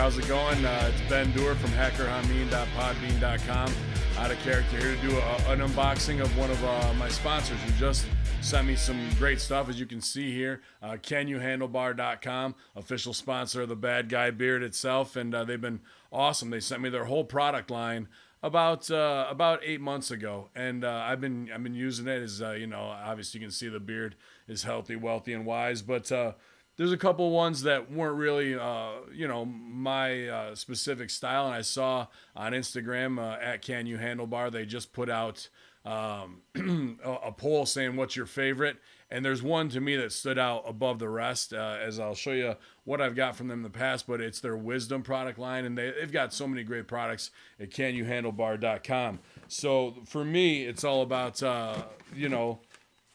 how's it going? It's Ben Doer from hackerhamin.podbean.com. Out of character here to do an unboxing of one of my sponsors who just sent me some great stuff, as you can see here. CanYouHandlebar.com, official sponsor of the Bad Guy Beard itself, and they've been awesome. They sent me their whole product line about 8 months ago, and I've been using it. As obviously you can see the beard is healthy, wealthy, and wise, but there's a couple ones that weren't really, my specific style. And I saw on Instagram at Can You Handlebar, they just put out a poll saying what's your favorite. And there's one to me that stood out above the rest, as I'll show you what I've got from them in the past. But it's their Wisdom product line, and they've got so many great products at CanYouHandlebar.com. So for me, it's all about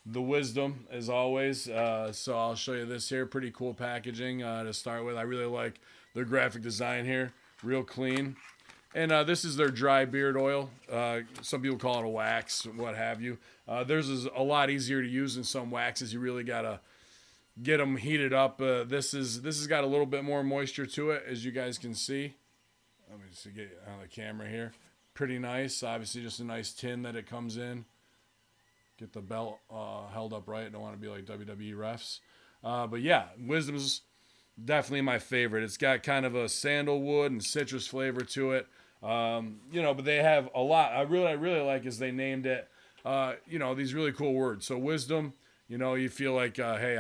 the Wisdom, as always. So I'll show you this here. Pretty cool packaging to start with. I really like their graphic design here. Real clean. And this is their dry beard oil. Some people call it a wax, what have you. Theirs is a lot easier to use than some waxes. You really got to get them heated up. This has got a little bit more moisture to it, as you guys can see. Let me just get it on the camera here. Pretty nice. Obviously just a nice tin that it comes in. Get the belt held up right. Don't want to be like WWE refs. But yeah, Wisdom's definitely my favorite. It's got kind of a sandalwood and citrus flavor to it. But they have a lot. I really like is they named it, these really cool words. So Wisdom, you feel like, hey,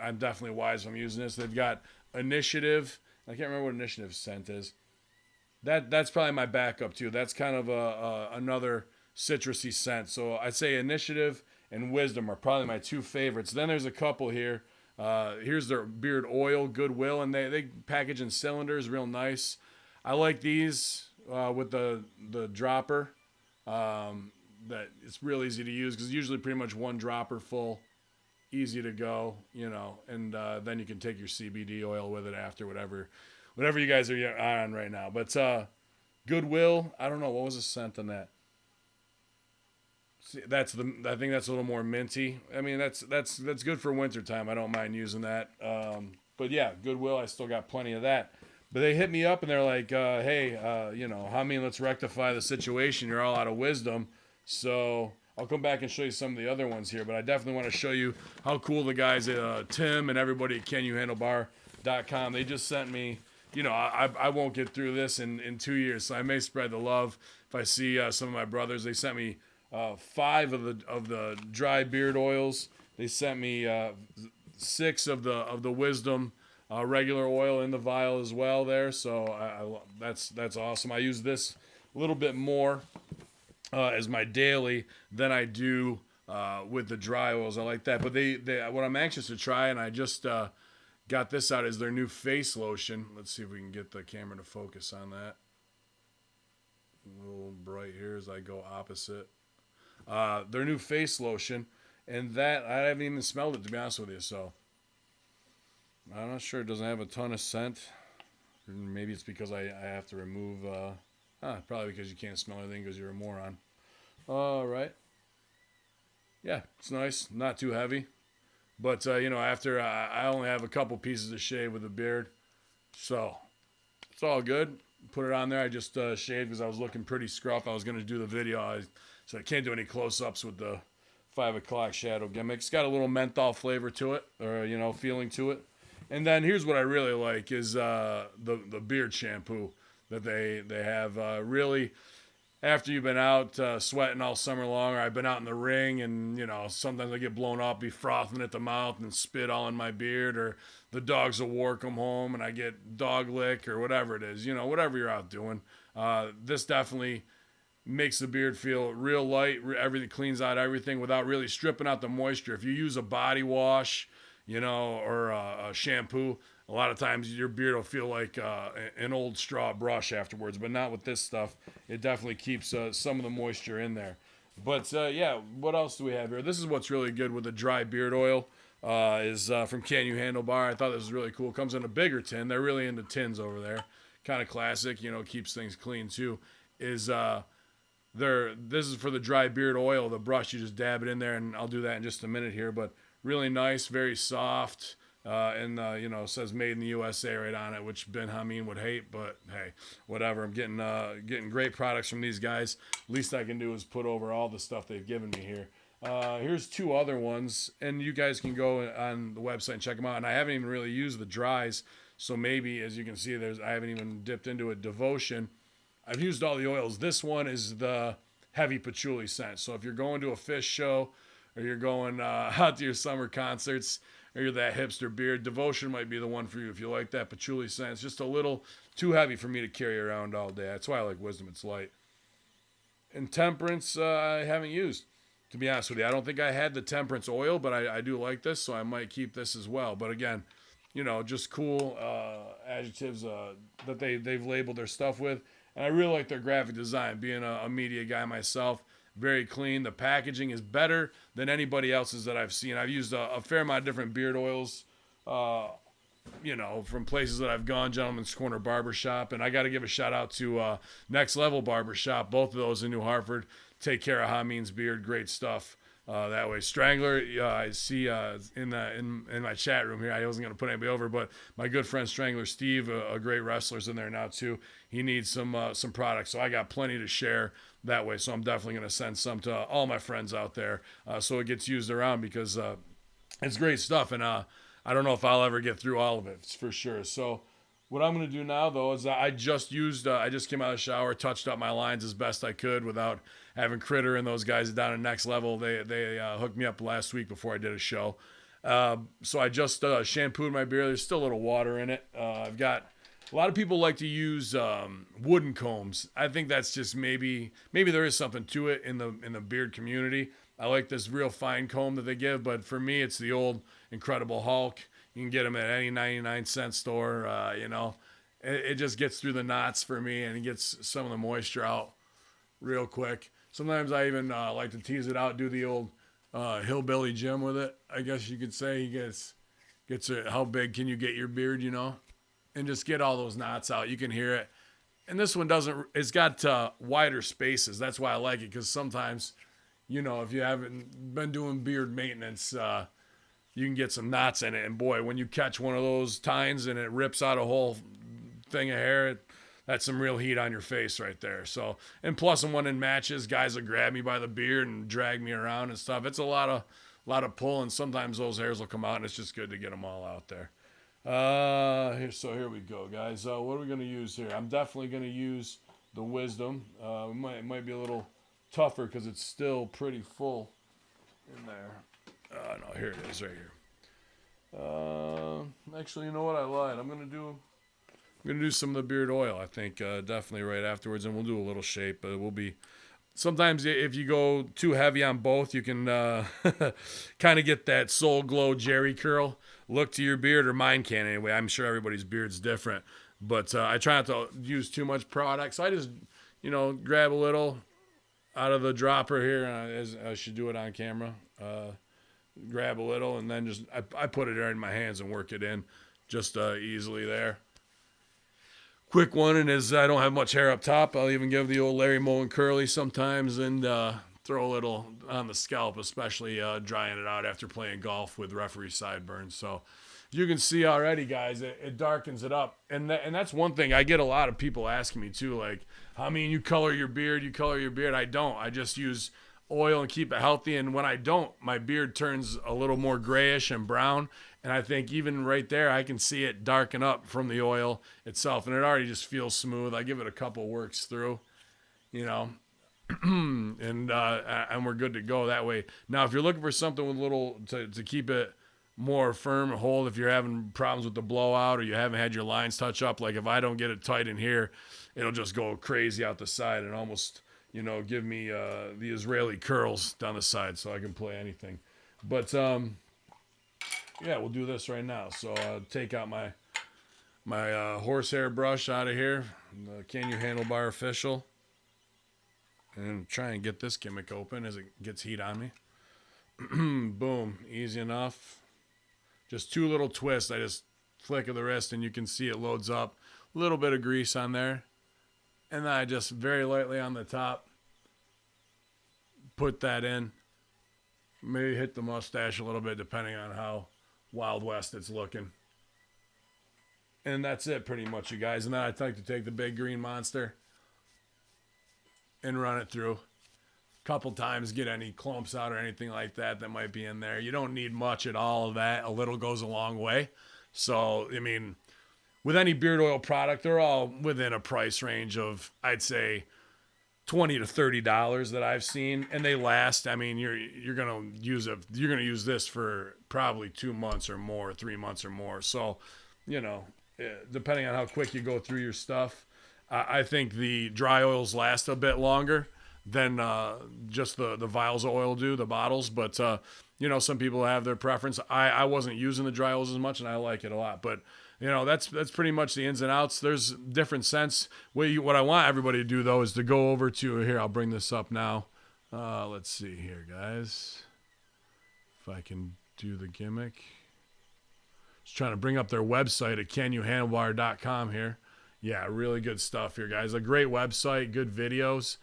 I'm definitely wise if I'm using this. They've got Initiative. I can't remember what Initiative scent is. That's probably my backup too. That's kind of another citrusy scent. So I'd say Initiative and Wisdom are probably my two favorites. Then there's a couple here. Here's their beard oil, Goodwill, and they package in cylinders, real nice. I like these with the dropper. That it's real easy to use because usually pretty much one dropper full, easy to go, and then you can take your CBD oil with it after, whatever you guys are on right now. But Goodwill, I don't know, what was the scent on that? See, I think that's a little more minty. I mean, that's good for wintertime. I don't mind using that. But yeah, Goodwill, I still got plenty of that. But they hit me up and they're like, hey, Hamin, let's rectify the situation. You're all out of Wisdom. So I'll come back and show you some of the other ones here. But I definitely want to show you how cool the guys at Tim and everybody at CanYouHandlebar.com, they just sent me, I won't get through this in 2 years. So I may spread the love if I see some of my brothers. They sent me 5 of the dry beard oils. They sent me 6 of the Wisdom regular oil in the vial as well there. So that's awesome. I use this a little bit more as my daily than I do with the dry oils. I like that. But they what I'm anxious to try, and I just got this out, is their new face lotion. Let's see if we can get the camera to focus on that. A little bright here as I go opposite. Their new face lotion, and that I haven't even smelled it, to be honest with you. So I'm not sure. It doesn't have a ton of scent. Maybe it's because I have to remove. Probably because you can't smell anything because you're a moron. All right. Yeah, it's nice. Not too heavy. But after I only have a couple pieces of shave with the beard, so it's all good. Put it on there. I just shaved because I was looking pretty scruff. I was going to do the video. So I can't do any close-ups with the 5 o'clock shadow gimmick. It's got a little menthol flavor to it, or, feeling to it. And then here's what I really like is the beard shampoo that they have. Really, after you've been out sweating all summer long, or I've been out in the ring and, sometimes I get blown up, be frothing at the mouth and spit all in my beard, or the dogs of war come home and I get dog lick or whatever it is, whatever you're out doing. This definitely makes the beard feel real light. Everything cleans out everything without really stripping out the moisture. If you use a body wash, or a shampoo, a lot of times your beard will feel like an old straw brush afterwards, but not with this stuff. It definitely keeps some of the moisture in there. But what else do we have here? This is what's really good with the dry beard oil. Is from Can You Handlebar. I thought this was really cool. It comes in a bigger tin. They're really into tins over there. Kind of classic, keeps things clean too. This is for the dry beard oil, the brush. You just dab it in there, and I'll do that in just a minute here. But really nice, very soft, and you know, says made in the USA right on it, which Ben Hamin would hate, but hey, whatever. I'm getting great products from these guys. Least I can do is put over all the stuff they've given me here. Here's two other ones, and you guys can go on the website and check them out. And I haven't even really used the dries, so maybe, as you can see, I haven't even dipped into it. Devotion. I've used all the oils. This one is the heavy patchouli scent. So if you're going to a fish show, or you're going out to your summer concerts, or you're that hipster beard, Devotion might be the one for you if you like that patchouli scent. It's just a little too heavy for me to carry around all day. That's why I like Wisdom. It's light. And Temperance, I haven't used, to be honest with you. I don't think I had the Temperance oil, but I do like this, so I might keep this as well. But again, you know, just cool adjectives that they've labeled their stuff with. And I really like their graphic design. Being a media guy myself, very clean. The packaging is better than anybody else's that I've seen. I've used a fair amount of different beard oils, you know, from places that I've gone, Gentleman's Corner Barbershop. And I got to give a shout out to Next Level Barbershop, both of those in New Hartford. Take care of Hamin's beard. Great stuff. That way, Strangler. I see in my chat room here. I wasn't gonna put anybody over, but my good friend Strangler Steve, a great wrestler's in there now too. He needs some products, so I got plenty to share that way. So I'm definitely gonna send some to all my friends out there, so it gets used around because it's great stuff, and I don't know if I'll ever get through all of it. It's for sure. So. What I'm going to do now, though, is I just came out of the shower, touched up my lines as best I could without having Critter and those guys down at Next Level. They hooked me up last week before I did a show. So I just shampooed my beard. There's still a little water in it. I've got a lot of people like to use wooden combs. I think that's just maybe there is something to it in the beard community. I like this real fine comb that they give, but for me, it's the old Incredible Hulk. You can get them at any 99-cent store. You know, it just gets through the knots for me, and it gets some of the moisture out real quick. Sometimes I even like to tease it out, do the old hillbilly Jim with it, I guess you could say. He gets how big can you get your beard, you know, and just get all those knots out. You can hear it. And this one doesn't. It's got wider spaces. That's why I like it, because sometimes, you know, if you haven't been doing beard maintenance, you can get some knots in it, and boy, when you catch one of those tines and it rips out a whole thing of hair, that's some real heat on your face right there. So, and plus, when in matches, guys will grab me by the beard and drag me around and stuff. It's a lot of pull, and sometimes those hairs will come out, and it's just good to get them all out there. Here we go, guys. What are we gonna use here? I'm definitely gonna use the Wisdom. It might be a little tougher because it's still pretty full in there. No, here it is, right here. Actually, you know what? I lied. I'm gonna do some of the beard oil. I think definitely right afterwards, and we'll do a little shape. But it will be. Sometimes if you go too heavy on both, you can kind of get that Soul Glow Jerry curl look to your beard, or mine can anyway. I'm sure everybody's beard's different, but I try not to use too much product. So I just, you know, grab a little out of the dropper here. As I should do it on camera. Grab a little, and then just I put it there in my hands and work it in just easily there. Quick one, and as I don't have much hair up top, I'll even give the old Larry Moe and curly sometimes, and throw a little on the scalp, especially drying it out after playing golf with referee sideburns. So you can see already, guys, it darkens it up, and that's one thing I get a lot of people asking me too, like, I mean, you color your beard. I don't. I just use oil and keep it healthy, and when I don't, my beard turns a little more grayish and brown, and I think even right there I can see it darken up from the oil itself, and it already just feels smooth. I give it a couple works through, you know, and we're good to go that way. Now if you're looking for something with a little to keep it more firm and hold, if you're having problems with the blowout or you haven't had your lines touch up, like if I don't get it tight in here, it'll just go crazy out the side and almost, you know, give me the Israeli curls down the side so I can play anything. But, yeah, we'll do this right now. So take out my horsehair brush out of here, the Can You Handlebar Official, and try and get this gimmick open as it gets heat on me. Boom, easy enough. Just two little twists. I just flick of the wrist, and you can see it loads up. A little bit of grease on there. And then I just very lightly on the top put that in. Maybe hit the mustache a little bit depending on how Wild West it's looking. And that's it pretty much, you guys. And then I'd like to take the big green monster and run it through a couple times, get any clumps out or anything like that that might be in there. You don't need much at all of that. A little goes a long way. So, I mean, with any beard oil product, they're all within a price range of, I'd say, $20 to $30 that I've seen, and they last. I mean, you're gonna use this for probably 2 months or more, 3 months or more. So, depending on how quick you go through your stuff, I think the dry oils last a bit longer than just the vials of oil do, the bottles. But some people have their preference. I wasn't using the dry oils as much, and I like it a lot. But that's pretty much the ins and outs. There's different scents. What I want everybody to do, though, is to go over to here. I'll bring this up now. Let's see here, guys. If I can do the gimmick. Just trying to bring up their website at canyouhandlebar.com here. Yeah, really good stuff here, guys. A great website, good videos.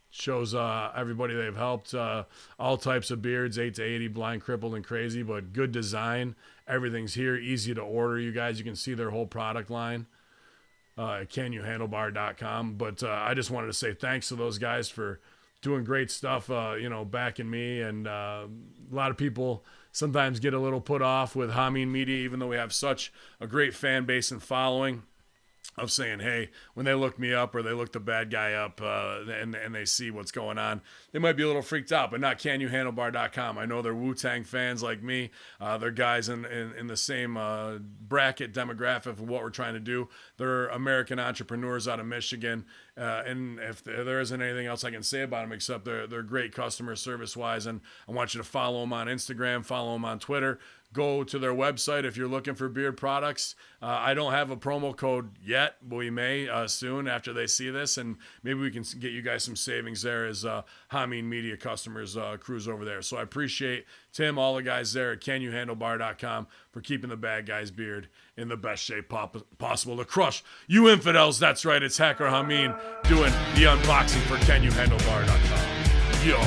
Shows everybody they've helped, all types of beards, 8 to 80, blind, crippled, and crazy, but good design. Everything's here, easy to order, you guys. You can see their whole product line at canyouhandlebar.com. But I just wanted to say thanks to those guys for doing great stuff, backing me. And a lot of people sometimes get a little put off with Hamin Media, even though we have such a great fan base and following, of saying, hey, when they look me up or they look the bad guy up and they see what's going on, they might be a little freaked out, but not canyouhandlebar.com. I know they're Wu-Tang fans like me. They're guys in the same bracket demographic of what we're trying to do. They're American entrepreneurs out of Michigan. And if there isn't anything else I can say about them except they're great customer service-wise, and I want you to follow them on Instagram, follow them on Twitter. Go to their website if you're looking for beard products. I don't have a promo code yet, but we may soon after they see this, and maybe we can get you guys some savings there as Hamin Media customers cruise over there. So I appreciate Tim, all the guys there at canyouhandlebar.com for keeping the bad guy's beard in the best shape possible to crush you infidels. That's right, it's Hacker Hamin doing the unboxing for canyouhandlebar.com. Yo.